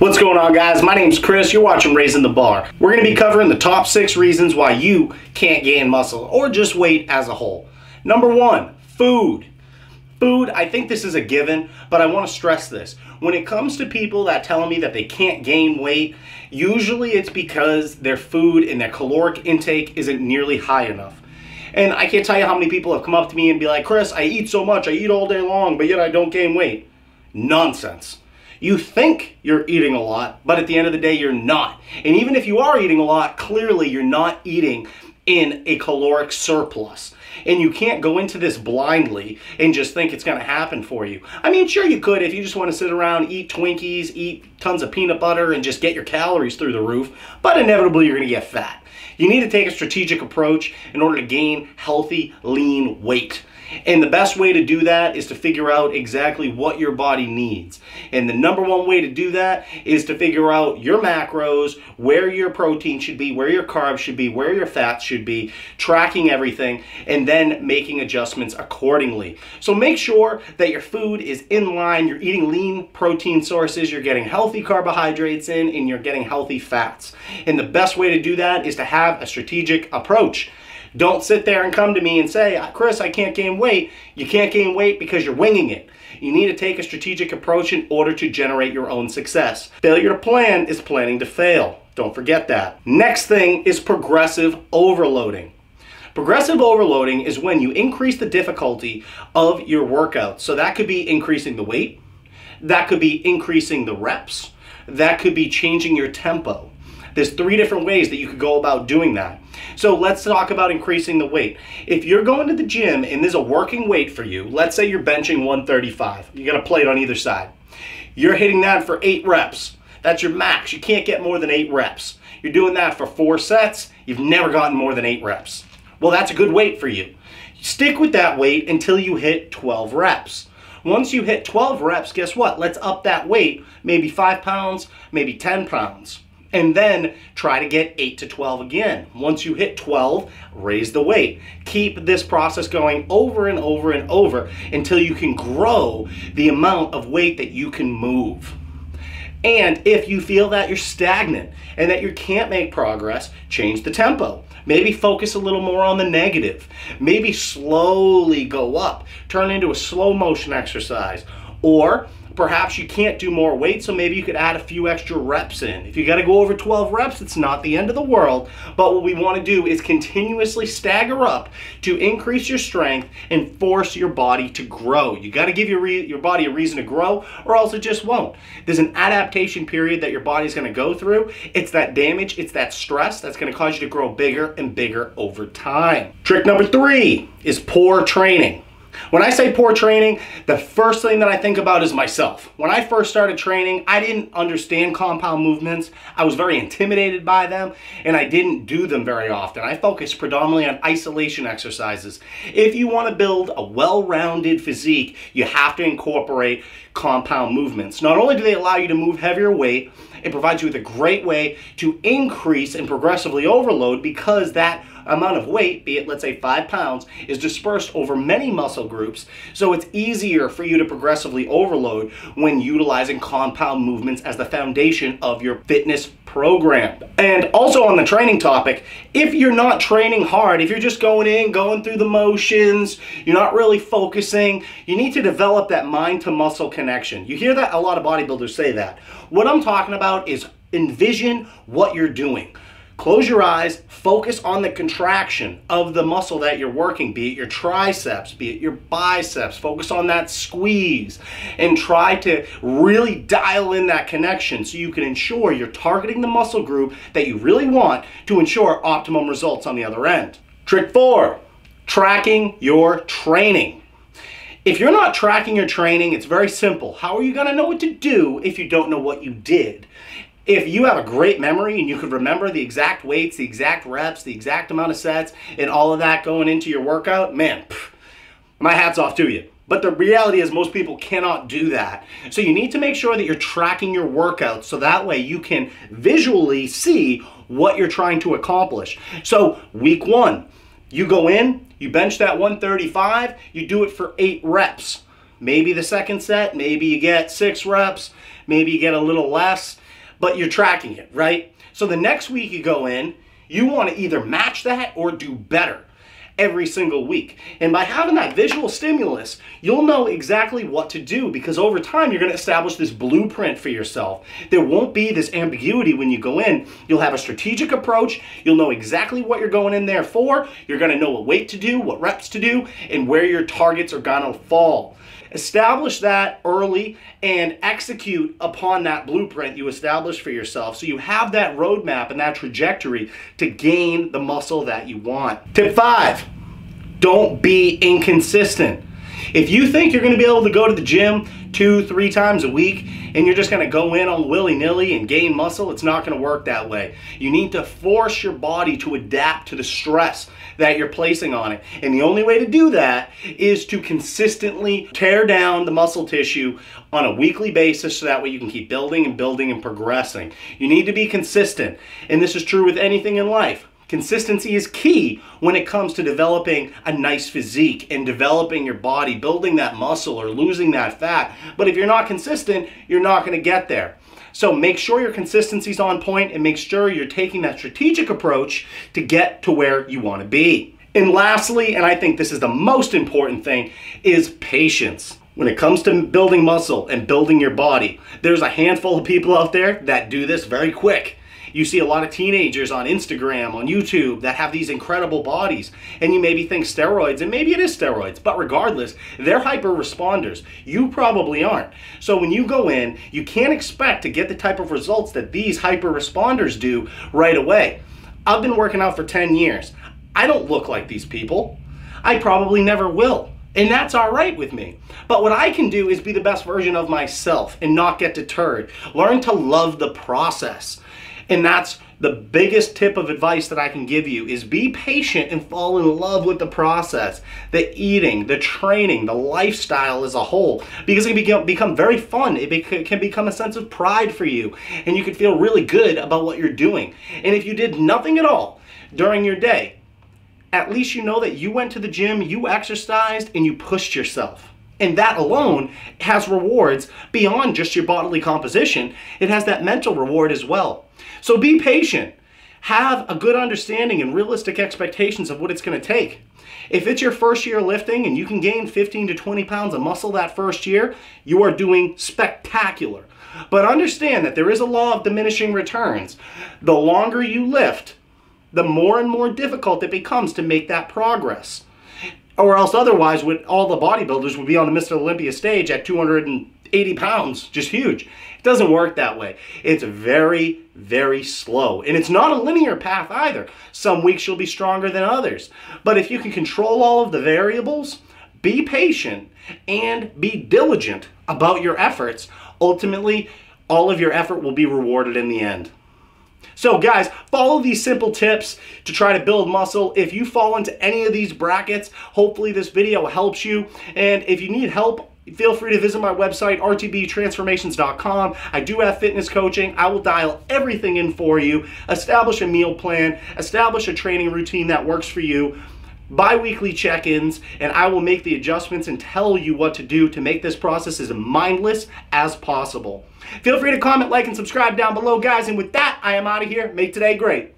What's going on, guys? My name's Chris. You're watching Raising the Bar. We're going to be covering the top 6 reasons why you can't gain muscle or just weight as a whole. Number 1, food. Food, I think this is a given, but I want to stress this. When it comes to people that tell me that they can't gain weight, usually it's because their food and their caloric intake isn't nearly high enough. And I can't tell you how many people have come up to me and be like, Chris, I eat so much, I eat all day long, but yet I don't gain weight. Nonsense. You think you're eating a lot, but at the end of the day, you're not. And even if you are eating a lot, clearly you're not eating in a caloric surplus. And you can't go into this blindly and just think it's going to happen for you. I mean, sure you could if you just want to sit around, eat Twinkies, eat tons of peanut butter, and just get your calories through the roof, but inevitably you're going to get fat. You need to take a strategic approach in order to gain healthy, lean weight. And the best way to do that is to figure out exactly what your body needs. And the number one way to do that is to figure out your macros, where your protein should be, where your carbs should be, where your fats should be, tracking everything, and then making adjustments accordingly. So make sure that your food is in line, you're eating lean protein sources, you're getting healthy carbohydrates in, and you're getting healthy fats. And the best way to do that is to have a strategic approach. Don't sit there and come to me and say, Chris, I can't gain weight. You can't gain weight because you're winging it. You need to take a strategic approach in order to generate your own success. Failure to plan is planning to fail. Don't forget that. Next thing is progressive overloading. Progressive overloading is when you increase the difficulty of your workout. So that could be increasing the weight. That could be increasing the reps. That could be changing your tempo. There's 3 different ways that you could go about doing that. So let's talk about increasing the weight. If you're going to the gym and there's a working weight for you, let's say you're benching 135. You got a plate on either side. You're hitting that for 8 reps. That's your max. You can't get more than 8 reps. You're doing that for 4 sets. You've never gotten more than 8 reps. Well, that's a good weight for you. Stick with that weight until you hit 12 reps. Once you hit 12 reps, guess what? Let's up that weight, maybe 5 pounds, maybe 10 pounds. And then try to get 8 to 12 again. Once you hit 12, raise the weight. Keep this process going over and over and over until you can grow the amount of weight that you can move. And if you feel that you're stagnant and that you can't make progress, change the tempo. Maybe focus a little more on the negative. Maybe slowly go up. Turn into a slow motion exercise. Or perhaps you can't do more weight, so maybe you could add a few extra reps in. If you got to go over 12 reps, it's not the end of the world, but what we want to do is continuously stagger up to increase your strength and force your body to grow. You got to give your body a reason to grow, or else it just won't. There's an adaptation period that your body's going to go through. It's that damage, it's that stress that's going to cause you to grow bigger and bigger over time. Trick number 3 is poor training. When I say poor training, the first thing that I think about is myself. When I first started training, I didn't understand compound movements. I was very intimidated by them, and I didn't do them very often. I focused predominantly on isolation exercises. If you want to build a well-rounded physique, you have to incorporate compound movements. Not only do they allow you to move heavier weight, it provides you with a great way to increase and progressively overload, because that amount of weight, be it let's say 5 pounds, is dispersed over many muscle groups, so it's easier for you to progressively overload when utilizing compound movements as the foundation of your fitness program. And also on the training topic, if you're not training hard, if you're just going in, going through the motions, you're not really focusing, you need to develop that mind to muscle connection. You hear that a lot of bodybuilders say that. What I'm talking about is envision what you're doing. Close your eyes, focus on the contraction of the muscle that you're working, be it your triceps, be it your biceps. Focus on that squeeze and try to really dial in that connection so you can ensure you're targeting the muscle group that you really want to ensure optimum results on the other end. Trick 4, tracking your training. If you're not tracking your training, it's very simple. How are you going to know what to do if you don't know what you did? If you have a great memory and you could remember the exact weights, the exact reps, the exact amount of sets, and all of that going into your workout, man, my hat's off to you. But the reality is most people cannot do that. So you need to make sure that you're tracking your workouts so that way you can visually see what you're trying to accomplish. So week 1, you go in, you bench that 135, you do it for 8 reps. Maybe the second set, maybe you get 6 reps, maybe you get a little less. but you're tracking it, right? So the next week you go in, you want to either match that or do better every single week. And by having that visual stimulus, you'll know exactly what to do, because over time you're going to establish this blueprint for yourself. There won't be this ambiguity when you go in. You'll have a strategic approach. You'll know exactly what you're going in there for. You're going to know what weight to do, what reps to do, and where your targets are going to fall. Establish that early and execute upon that blueprint you establish for yourself, so you have that roadmap and that trajectory to gain the muscle that you want. Tip 5, don't be inconsistent. If you think you're going to be able to go to the gym 2-3 times a week and you're just going to go in on willy-nilly and gain muscle, it's not going to work that way. You need to force your body to adapt to the stress that you're placing on it. And the only way to do that is to consistently tear down the muscle tissue on a weekly basis, so that way you can keep building and building and progressing. You need to be consistent. And this is true with anything in life. Consistency is key when it comes to developing a nice physique and developing your body, building that muscle or losing that fat. But if you're not consistent, you're not going to get there. So make sure your consistency is on point, and make sure you're taking that strategic approach to get to where you want to be. And lastly, and I think this is the most important thing, is patience. When it comes to building muscle and building your body, there's a handful of people out there that do this very quick. You see a lot of teenagers on Instagram, on YouTube, that have these incredible bodies, and you maybe think steroids, and maybe it is steroids, but regardless, they're hyper responders. You probably aren't. So when you go in, you can't expect to get the type of results that these hyper responders do right away. I've been working out for 10 years. I don't look like these people. I probably never will. And that's all right with me. But what I can do is be the best version of myself and not get deterred. Learn to love the process. And that's the biggest tip of advice that I can give you, is be patient and fall in love with the process, the eating, the training, the lifestyle as a whole, because it can become very fun. It can become a sense of pride for you, and you can feel really good about what you're doing. And if you did nothing at all during your day, at least you know that you went to the gym, you exercised, and you pushed yourself. And that alone has rewards beyond just your bodily composition. It has that mental reward as well. So be patient. Have a good understanding and realistic expectations of what it's going to take. If it's your first year lifting and you can gain 15 to 20 pounds of muscle that first year, you are doing spectacular. But understand that there is a law of diminishing returns. The longer you lift, the more and more difficult it becomes to make that progress. Or else otherwise, all the bodybuilders would be on the Mr. Olympia stage at 280 pounds, just huge. It doesn't work that way. It's very, very slow. And it's not a linear path either. Some weeks you'll be stronger than others. But if you can control all of the variables, be patient, and be diligent about your efforts, ultimately, all of your effort will be rewarded in the end. So guys, follow these simple tips to try to build muscle. If you fall into any of these brackets, hopefully this video helps you. And if you need help, feel free to visit my website, rtbtransformations.com. I do have fitness coaching. I will dial everything in for you, establish a meal plan, establish a training routine that works for you, bi-weekly check-ins, and I will make the adjustments and tell you what to do to make this process as mindless as possible. Feel free to comment, like, and subscribe down below, guys. And with that, I am out of here. Make today great.